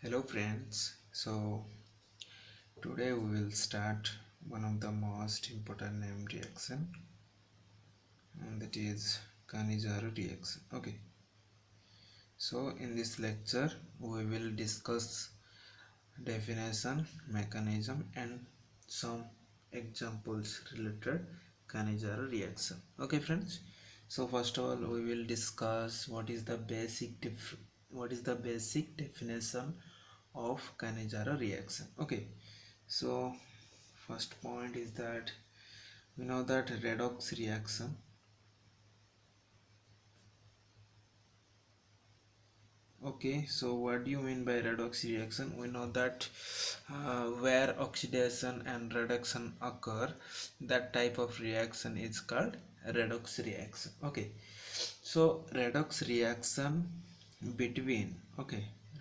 Hello friends, so today we will start one of the most important name reaction, and that is Cannizzaro reaction. Okay, so in this lecture we will discuss definition, mechanism and some examples related Cannizzaro reaction. Okay friends, so first of all we will discuss what is the basic definition of Cannizzaro reaction. Okay, so first point is that we know that redox reaction. Okay, so what do you mean by redox reaction? We know that where oxidation and reduction occur, that type of reaction is called redox reaction. Okay, so redox reaction between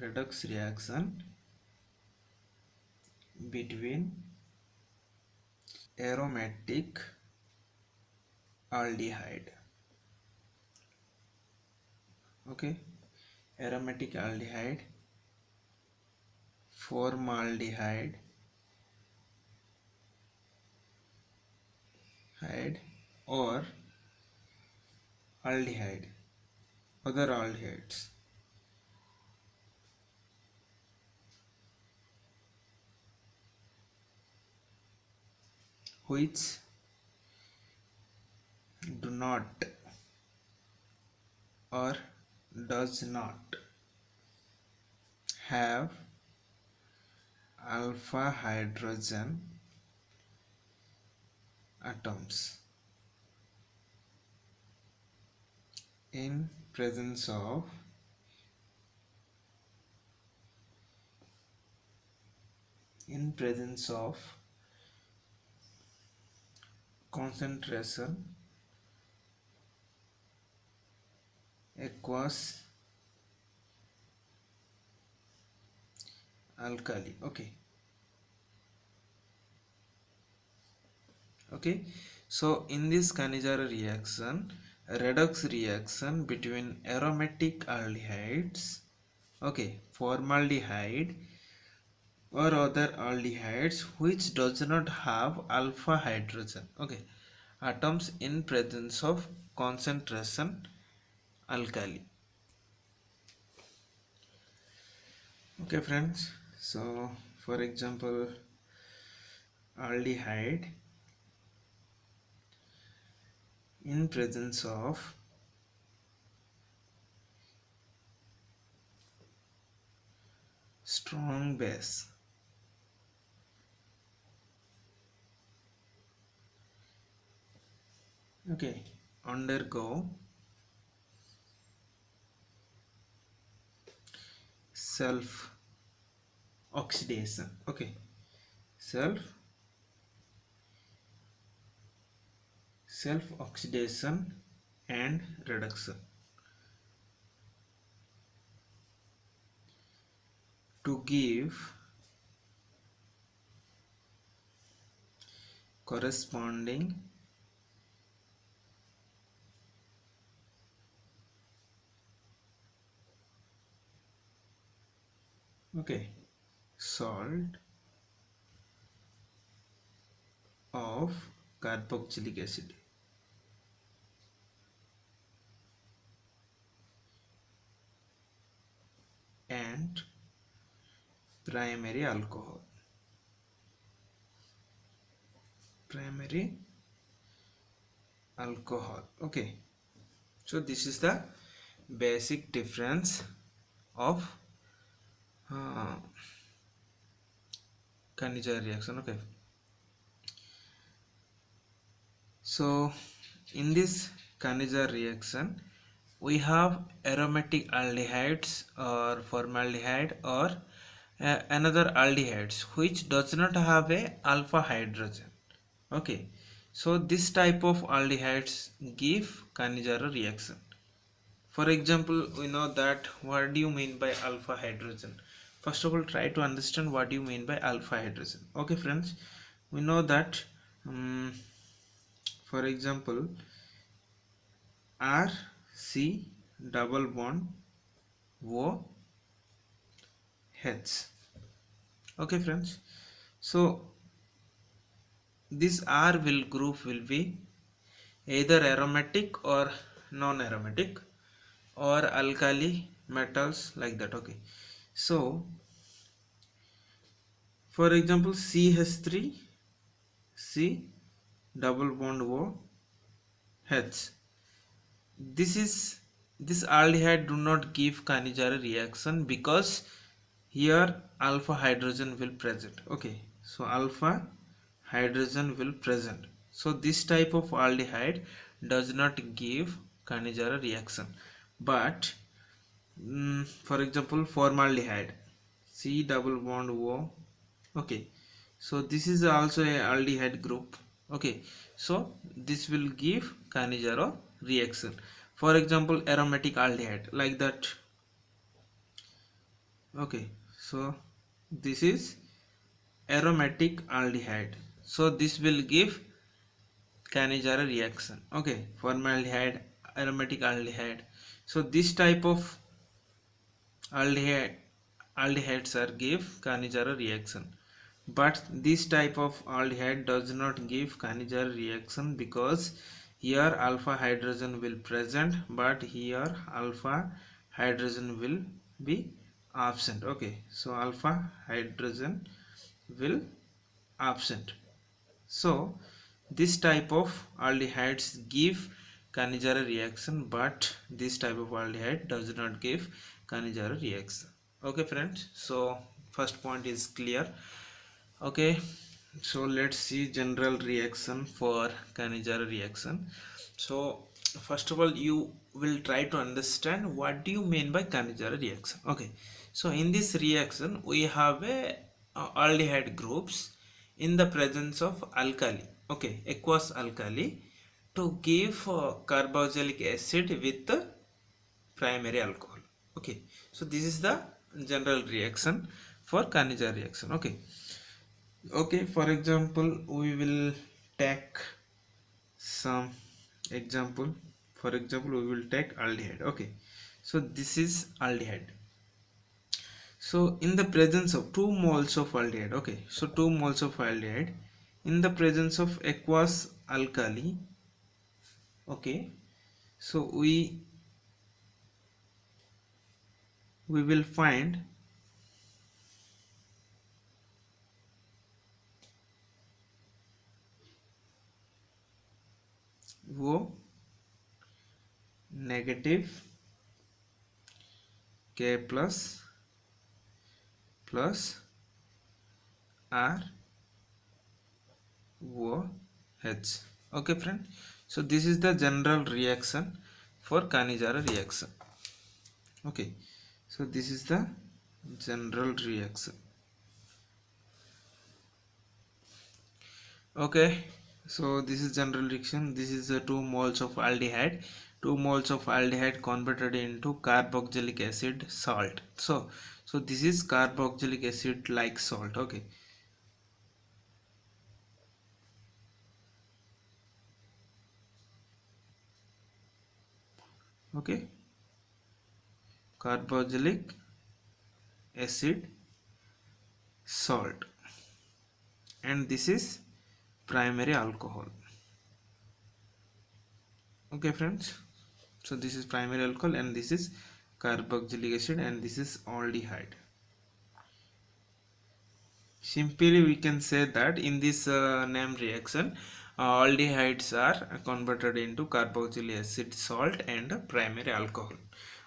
redox reaction between aromatic aldehyde. Okay, aromatic aldehyde, formaldehyde or aldehyde, other aldehydes, which do not or does not have alpha hydrogen atoms in presence of concentration aqueous alkali. Okay, so in this Cannizzaro reaction, redox reaction between aromatic aldehydes, formaldehyde or other aldehydes which does not have alpha hydrogen atoms in presence of concentration alkali. Okay friends, so for example aldehyde in presence of strong base undergo self oxidation self oxidation and reduction to give corresponding salt of carboxylic acid and primary alcohol. Okay, so this is the basic difference of uh, Cannizzaro reaction. Okay, so in this Cannizzaro reaction we have aromatic aldehydes or formaldehyde or another aldehydes which does not have a alpha hydrogen. Okay, so this type of aldehydes give Cannizzaro reaction. For example, we know that what do you mean by alpha hydrogen? First of all, try to understand what you mean by alpha hydrogen. Okay friends, we know that for example RC double bond O H. Okay friends, so this R will group will be either aromatic or non-aromatic or alkali metals like that. Okay, so for example CH3 C double bond O H, this aldehyde do not give Cannizzaro reaction because here alpha hydrogen will present. Okay, so alpha hydrogen will present, so this type of aldehyde does not give Cannizzaro reaction. But for example formaldehyde C double bond O. Okay, so this is also a aldehyde group. Okay, so this will give Cannizzaro reaction. For example aromatic aldehyde like that. Okay, so this is aromatic aldehyde, so this will give Cannizzaro reaction. Okay, formaldehyde, aromatic aldehyde, so this type of aldehyde aldehydes are give Cannizzaro reaction. But this type of aldehyde does not give Cannizzaro reaction because here alpha hydrogen will present, but here alpha hydrogen will be absent. Okay, so alpha hydrogen will absent, so this type of aldehydes give Cannizzaro reaction, but this type of aldehyde does not give Cannizzaro reaction. Okay friends, so first point is clear. Okay, so let's see general reaction for Cannizzaro reaction. So first of all you will try to understand what do you mean by Cannizzaro reaction. Okay, so in this reaction we have a aldehyde groups in the presence of alkali. Okay, aqueous alkali to give carboxylic acid with the primary alcohol. Okay, so this is the general reaction for Cannizzaro reaction. Okay, okay, for example we will take some example. For example we will take aldehyde. Okay, so this is aldehyde. So in the presence of 2 moles of aldehyde, okay, so 2 moles of aldehyde in the presence of aqueous alkali. Okay, so we will find O negative K plus R O H. Okay friend, so this is the general reaction for Cannizzaro reaction. Okay, so this is the general reaction. Okay, so this is general reaction. This is the 2 moles of aldehyde. 2 moles of aldehyde converted into carboxylic acid salt. So this is carboxylic acid like salt. Okay, okay, carboxylic acid salt, and this is primary alcohol. Okay friends, so this is primary alcohol and this is carboxylic acid and this is aldehyde. Simply we can say that in this name reaction aldehydes are converted into carboxylic acid salt and primary alcohol.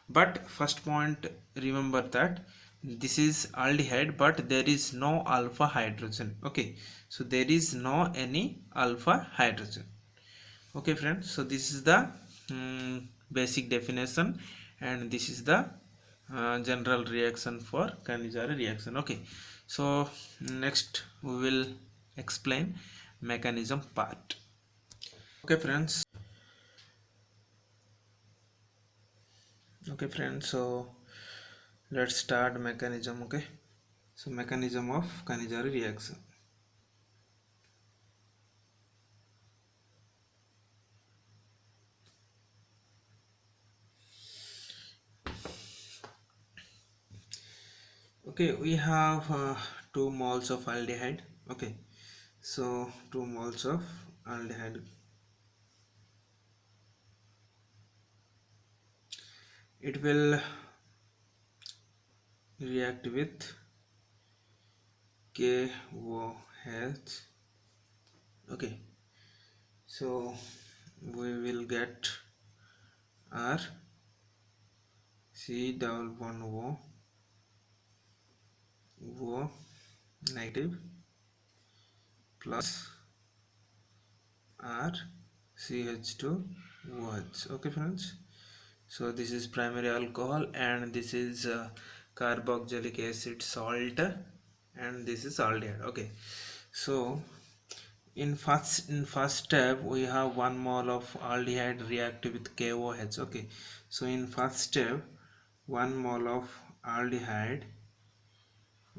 But first point, remember that this is aldehyde but there is no alpha hydrogen. Okay, so there is no any alpha hydrogen. Okay friends, so this is the basic definition and this is the general reaction for Cannizzaro reaction. Okay, so next we will explain mechanism part. Okay friends, so let's start mechanism. Okay, so mechanism of Cannizzaro reaction. Okay, we have 2 moles of aldehyde. Okay, so 2 moles of aldehyde, it will react with KOH. Okay, so we will get R C double bond O negative plus R CH2OH. Okay friends, so this is primary alcohol and this is carboxylic acid salt and this is aldehyde. Okay, so in first step we have 1 mole of aldehyde react with KOH. Okay, so in first step 1 mole of aldehyde.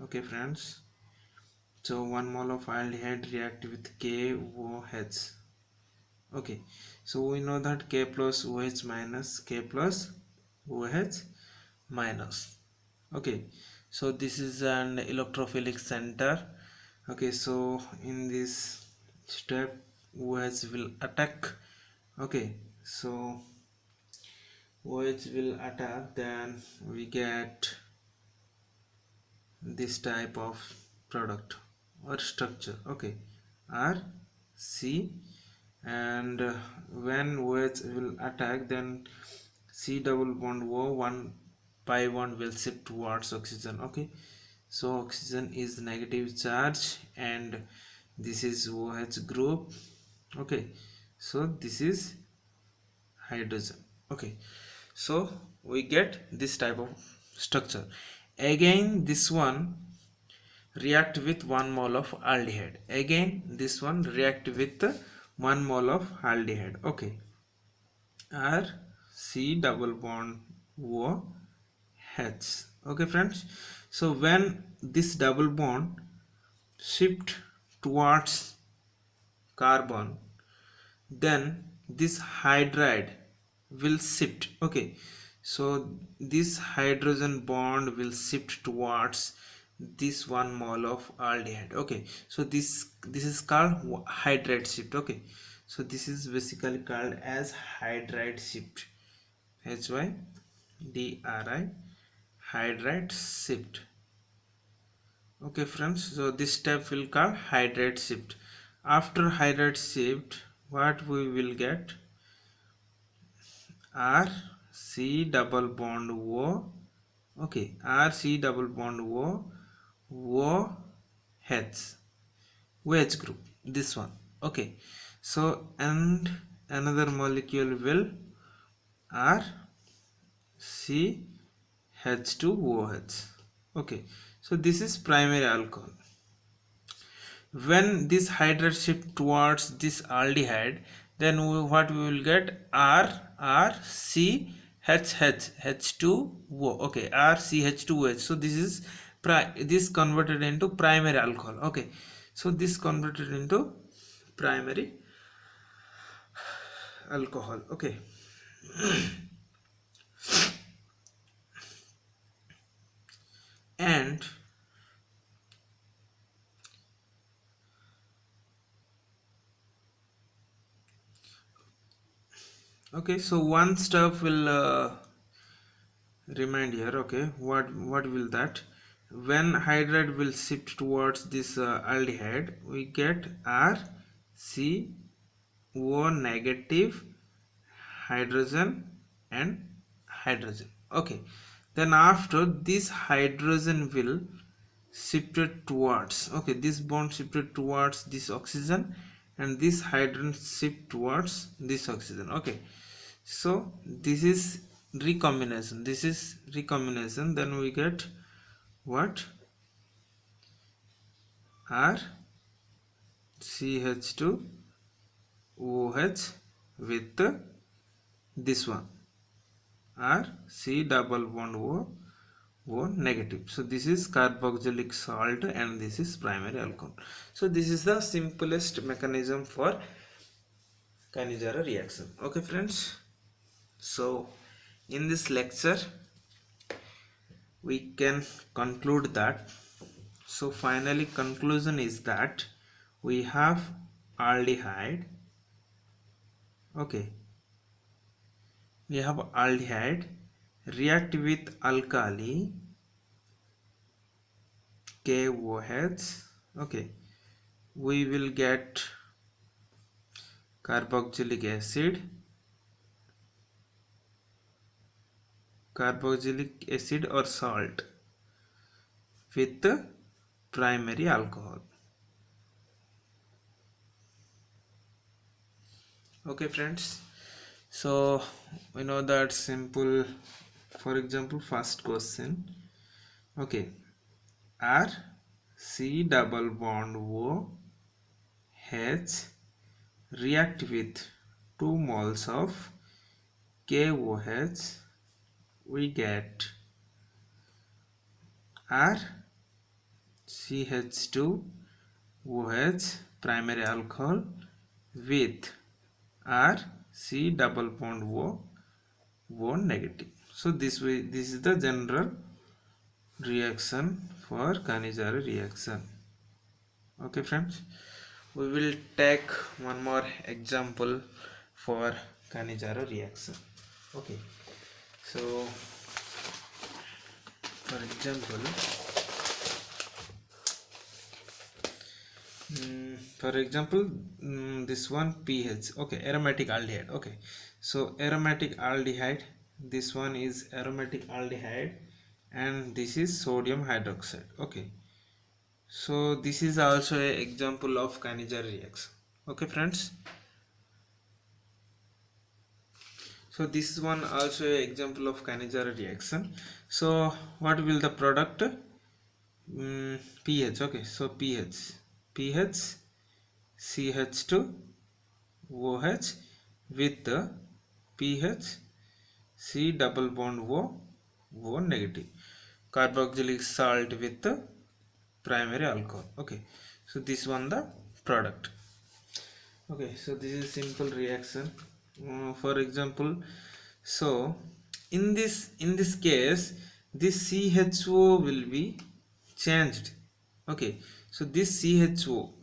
Okay friends, so 1 mole of aldehyde react with KOH. Okay, so we know that K plus OH minus K plus OH minus. Okay, so this is an electrophilic center. Okay, so in this step OH will attack. Okay, so OH will attack, then we get this type of product or structure. Okay, R C, and when OH will attack, then C double bond O, 1 pi bond will shift towards oxygen. Okay, so oxygen is negative charge and this is OH group. Okay, so this is hydrogen. Okay, so we get this type of structure. Again this one react with 1 mole of aldehyde. Again this one react with 1 mole of aldehyde. Okay, R C double bond O H. Okay friends, so when this double bond shift towards carbon, then this hydride will shift. Okay, so this hydrogen bond will shift towards this 1 mole of aldehyde. Okay, so this is called hydride shift. Okay, so this is basically called as hydride shift. HYDRI, hydride shift. Okay friends, so this step will call hydride shift. After hydride shift, what we will get? R C double bond O. Okay, R C double bond O H, OH group, this one. Okay, so and another molecule will R C H2OH. Okay, so this is primary alcohol. When this hydride shift towards this aldehyde, then what we will get? R C H H2O. Okay, R C H2OH. So this is this converted into primary alcohol. Okay, so this converted into primary alcohol. Okay, and okay, so one step will remind here. Okay, what will that? When hydride will shift towards this aldehyde, we get R C O negative, hydrogen and hydrogen. Okay, then after this hydrogen will shifted towards, okay, this bond shifted towards this oxygen and this hydrogen shift towards this oxygen. Okay, so this is recombination, then we get what? R CH2OH with this one R C double bond O negative. So this is carboxylic salt and this is primary alcohol. So this is the simplest mechanism for Cannizzaro reaction. Okay friends, so in this lecture we can conclude that. So finally conclusion is that we have aldehyde. Okay, we have aldehyde react with alkali KOH. Okay, we will get carboxylic acid or salt with the primary alcohol. Okay friends, so we know that simple. For example, first question. Okay, R C double bond O H react with 2 moles of KOH, we get R CH2OH primary alcohol with R C double bond O negative. So this is the general reaction for Cannizzaro reaction. Okay friends, we will take one more example for Cannizzaro reaction. Okay, so for example, this one pH. Okay, aromatic aldehyde. Okay, so aromatic aldehyde, this one is aromatic aldehyde and this is sodium hydroxide. Okay, so this is also an example of Cannizzaro reaction. Okay friends, so this is one also an example of Cannizzaro reaction. So what will the product? pH. Okay, so pH CH2OH with the pH C double bond O negative, carboxylic salt with the primary alcohol. Okay, so this one the product. Okay, so this is simple reaction. For example, so in this case, this CHO will be changed. Okay, so this CHO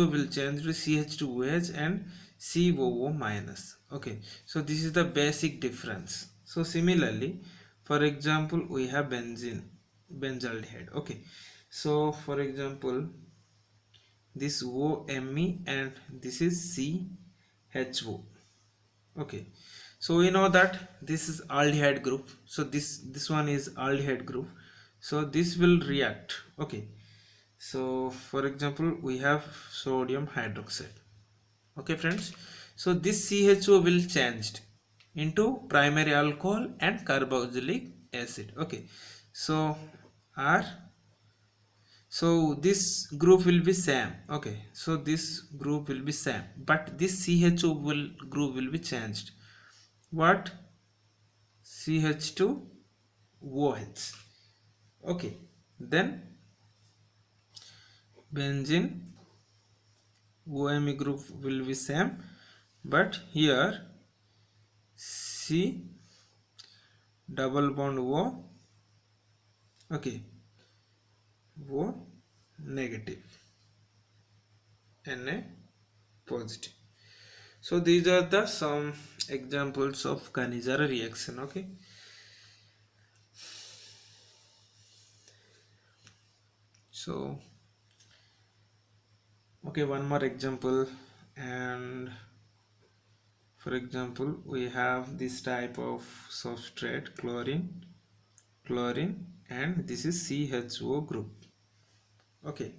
will change to CH2OH and COO minus. Okay, so this is the basic difference. So similarly, for example, we have benzaldehyde. Okay, so for example, this OMe and this is CHO. Okay, so we know that this is aldehyde group, so this one is aldehyde group, so this will react. Okay, so for example, we have sodium hydroxide. Okay friends, so this CHO will changed into primary alcohol and carboxylic acid. Okay, so R, so this group will be same. Okay, so this group will be same, but this CHO group will be changed. What? CH2OH. Okay, then benzene OMe group will be same, but here C double bond O, okay, O negative, Na positive. So these are the some examples of Cannizzaro reaction. Okay, so okay, one more example. And for example, we have this type of substrate, chlorine, and this is CHO group. Okay,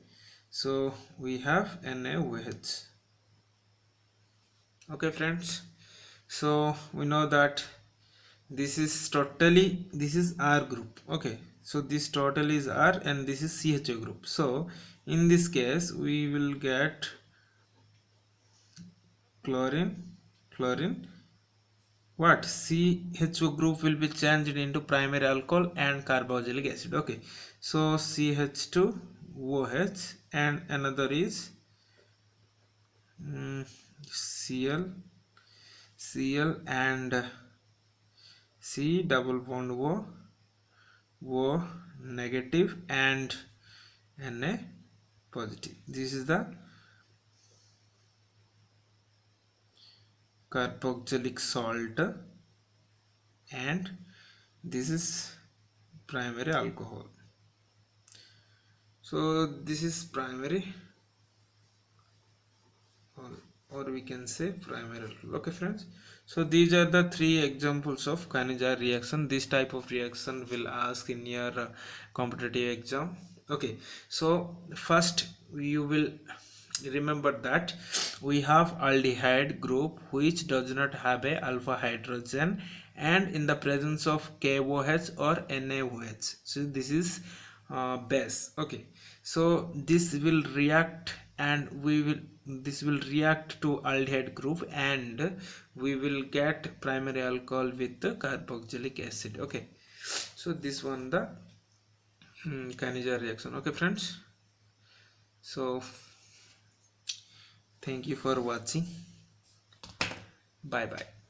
so we have NaOH. Okay friends, so we know that this is R group. Okay, so this total is R and this is CHO group. So in this case we will get chlorine, what? CHO group will be changed into primary alcohol and carboxylic acid. Okay, so CH2OH and another is Cl and C double bond O negative and Na positive. This is the carboxylic salt and this is primary alcohol. So this is primary, or we can say primary alcohol. Okay friends, so these are the three examples of Cannizzaro reaction. This type of reaction will ask in your competitive exam. Okay, so first you will remember that we have aldehyde group which does not have a alpha hydrogen and in the presence of KOH or NaOH. So this is base. Okay, so this will react and this will react to aldehyde group and we will get primary alcohol with the carboxylic acid. Okay, so this one the Cannizzaro reaction. Okay friends, so thank you for watching. Bye bye.